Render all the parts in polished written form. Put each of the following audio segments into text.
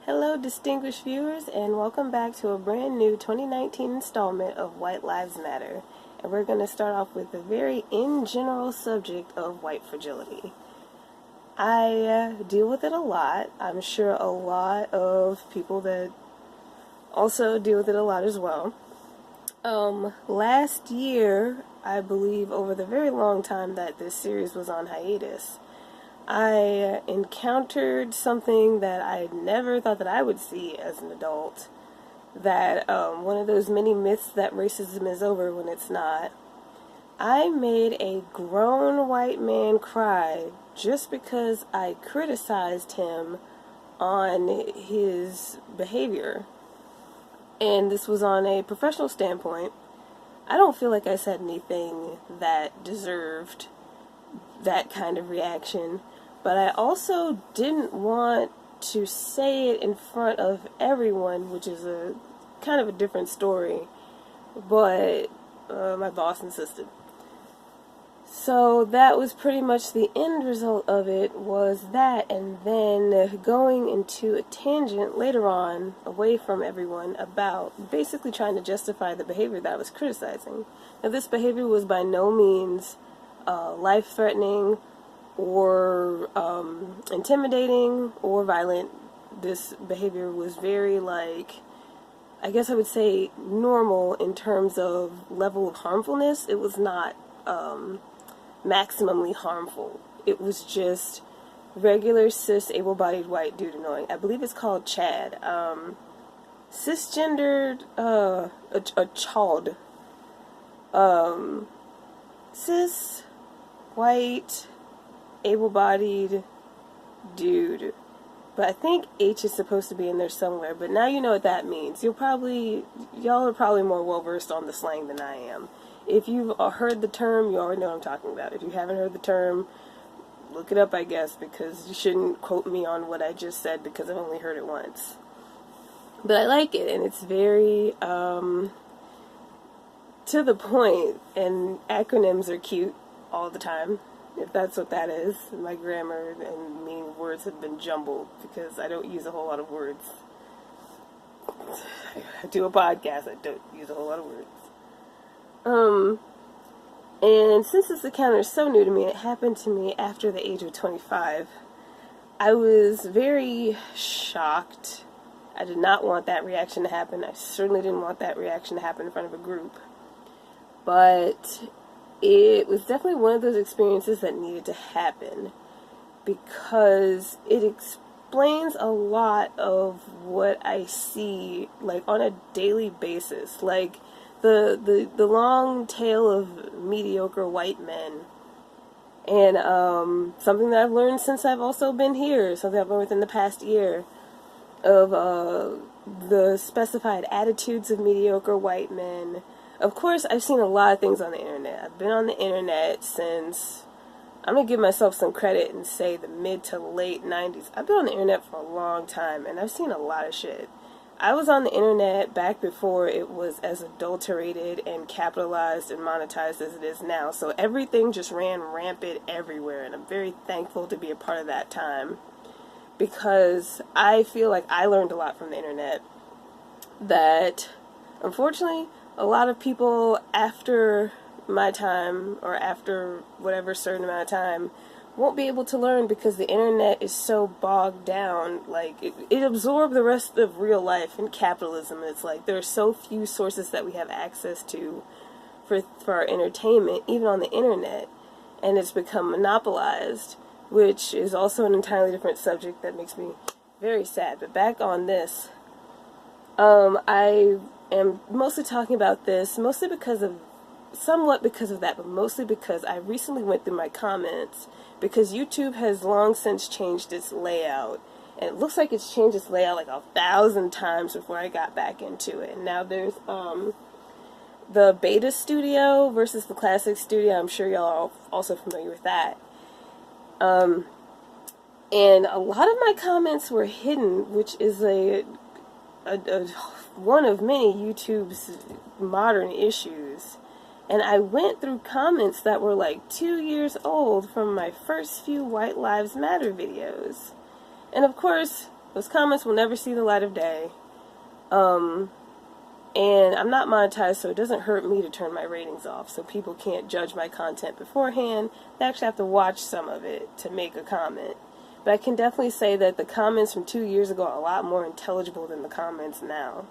Hello, distinguished viewers, and welcome back to a brand new 2019 installment of White Lives Matter. And we're going to start off with the very in general subject of white fragility. I deal with it a lot. I'm sure a lot of people that also deal with it a lot as well. Last year, I believe over the very long time that this series was on hiatus, I encountered something that I never thought that I would see as an adult. That one of those many myths that racism is over when it's not. I made a grown white man cry just because I criticized him on his behavior. And this was on a professional standpoint. I don't feel like I said anything that deserved that kind of reaction. But I also didn't want to say it in front of everyone, which is a kind of a different story. But my boss insisted. So that was pretty much the end result of it, was that, and then going into a tangent later on, away from everyone, about basically trying to justify the behavior that I was criticizing. Now, this behavior was by no means life-threatening or intimidating or violent. This behavior was very, I guess I would say normal in terms of level of harmfulness. It was not maximally harmful. It was just regular cis able-bodied white dude annoying. I believe it's called Chad. Cisgendered, a chald. Cis, white, able-bodied dude. But I think H is supposed to be in there somewhere, but now you know what that means. Y'all are probably more well-versed on the slang than I am. If you've heard the term, you already know what I'm talking about. If you haven't heard the term, look it up, I guess, because you shouldn't quote me on what I just said because I've only heard it once. But I like it, and it's very to the point, and acronyms are cute all the time. If that's what that is. My grammar and meaning of words have been jumbled because I don't use a whole lot of words. I do a podcast, I don't use a whole lot of words. And since this encounter is so new to me, it happened to me after the age of 25, I was very shocked. I did not want that reaction to happen. I certainly didn't want that reaction to happen in front of a group. But it was definitely one of those experiences that needed to happen because it explains a lot of what I see, on a daily basis. The long tail of mediocre white men. And something that I've learned since I've also been here, something I've learned within the past year, of the specified attitudes of mediocre white men. Of course, I've seen a lot of things on the internet. I've been on the internet since, I'm going to give myself some credit and say the mid to late 90s. I've been on the internet for a long time, and I've seen a lot of shit. I was on the internet back before it was as adulterated and capitalized and monetized as it is now. So everything just ran rampant everywhere, and I'm very thankful to be a part of that time. Because I feel like I learned a lot from the internet that, unfortunately, a lot of people after my time, or after whatever certain amount of time, won't be able to learn because the internet is so bogged down. It absorbed the rest of real life and capitalism. It's there are so few sources that we have access to for our entertainment, even on the internet. And it's become monopolized, which is also an entirely different subject that makes me very sad. But back on this, I am mostly talking about this, somewhat because of that, but mostly because I recently went through my comments, because YouTube has long since changed its layout, and it looks like it's changed its layout 1,000 times before I got back into it. And now there's the beta studio versus the classic studio. I'm sure y'all are also familiar with that. And a lot of my comments were hidden, which is one of many YouTube's modern issues. And I went through comments that were 2 years old from my first few White Lives Matter videos. And of course, Those comments will never see the light of day. And I'm not monetized, so it doesn't hurt me to turn my ratings off, so people can't judge my content beforehand. They actually have to watch some of it to make a comment. But I can definitely say that the comments from 2 years ago are a lot more intelligible than the comments now,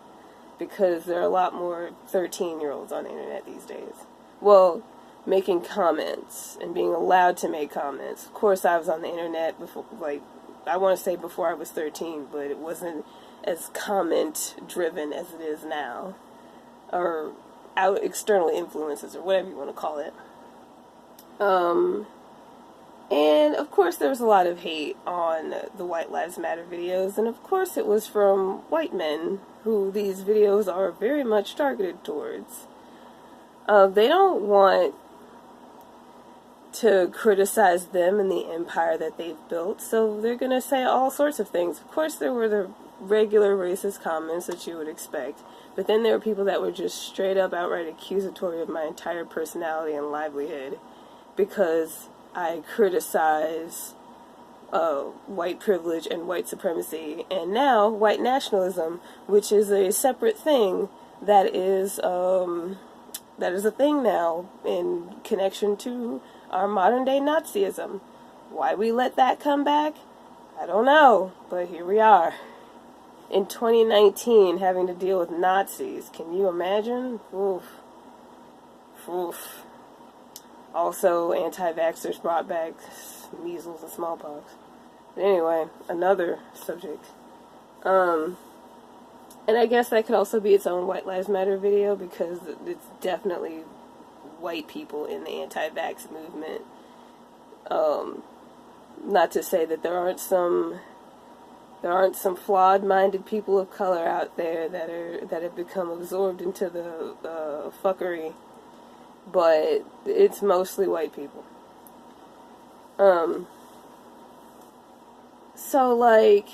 because there are a lot more 13-year-olds on the internet these days. Well, making comments and being allowed to make comments. Of course, I was on the internet before, like, I want to say before I was 13, but it wasn't as comment-driven as it is now, or out external influences, or whatever you want to call it. And of course there was a lot of hate on the White Lives Matter videos, and of course it was from white men, who these videos are very much targeted towards. They don't want to criticize them and the empire that they've built, so they're going to say all sorts of things. Of course there were the regular racist comments that you would expect, but then there were people that were just straight up outright accusatory of my entire personality and livelihood because I criticize white privilege and white supremacy, and now white nationalism, which is a separate thing that is a thing now in connection to our modern day Nazism. Why we let that come back, I don't know, but here we are. In 2019, having to deal with Nazis. Can you imagine? Oof. Oof. Also, anti-vaxxers brought back measles and smallpox. But anyway, another subject. And I guess that could also be its own White Lives Matter video, because it's definitely white people in the anti-vax movement. Not to say that there aren't some flawed-minded people of color out there that have become absorbed into the fuckery, but it's mostly white people. So, like,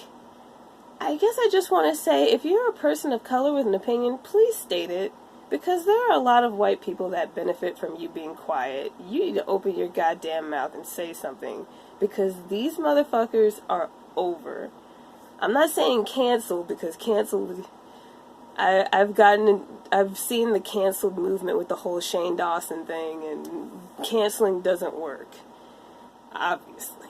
I guess I just want to say, if you're a person of color with an opinion, please state it, because there are a lot of white people that benefit from you being quiet. You need to open your goddamn mouth and say something, because these motherfuckers are over. I'm not saying cancel, because canceled, I've seen the canceled movement with the whole Shane Dawson thing, and canceling doesn't work, obviously.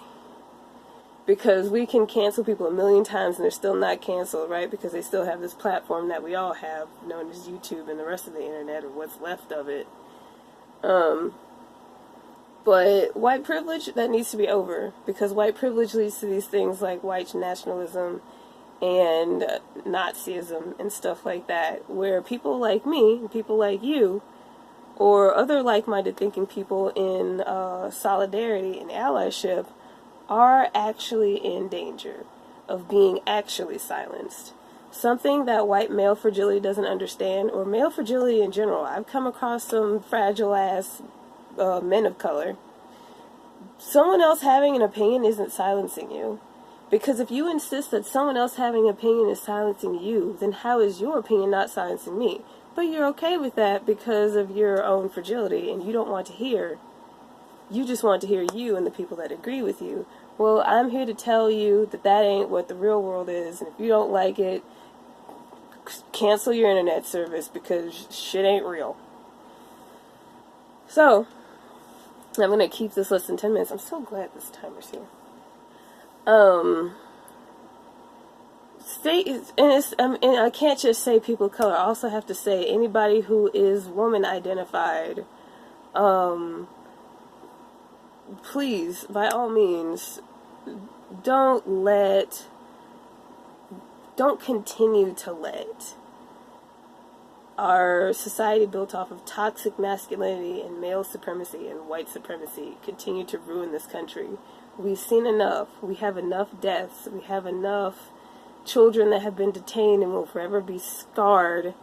Because we can cancel people a million times and they're still not canceled, right? Because they still have this platform that we all have, known as YouTube and the rest of the internet, or what's left of it. But white privilege, that needs to be over. Because white privilege leads to these things like white nationalism and Nazism and stuff like that, where people like me, people like you, or other like-minded thinking people in solidarity and allyship are actually in danger of being actually silenced. Something that white male fragility doesn't understand, or male fragility in general. I've come across some fragile-ass men of color. Someone else having an opinion isn't silencing you. Because if you insist that someone else having an opinion is silencing you, then how is your opinion not silencing me? But you're okay with that because of your own fragility, and you don't want to hear. You just want to hear you and the people that agree with you. Well, I'm here to tell you that that ain't what the real world is, and if you don't like it, cancel your internet service, because shit ain't real. So, I'm going to keep this less than 10 minutes. I'm so glad this timer's here. And I can't just say people of color. I also have to say anybody who is woman identified. Please, by all means, don't continue to let our society built off of toxic masculinity and male supremacy and white supremacy continue to ruin this country. We've seen enough. We have enough deaths. We have enough children that have been detained and will forever be scarred.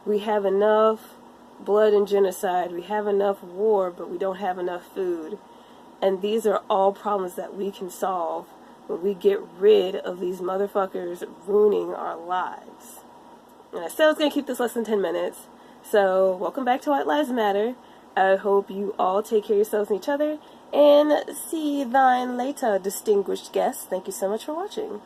We have enough blood and genocide. We have enough war, but we don't have enough food. And these are all problems that we can solve when we get rid of these motherfuckers ruining our lives. And I said I was going to keep this less than 10 minutes. So, welcome back to White Lives Matter. I hope you all take care of yourselves and each other. And see thine later, distinguished guests. Thank you so much for watching.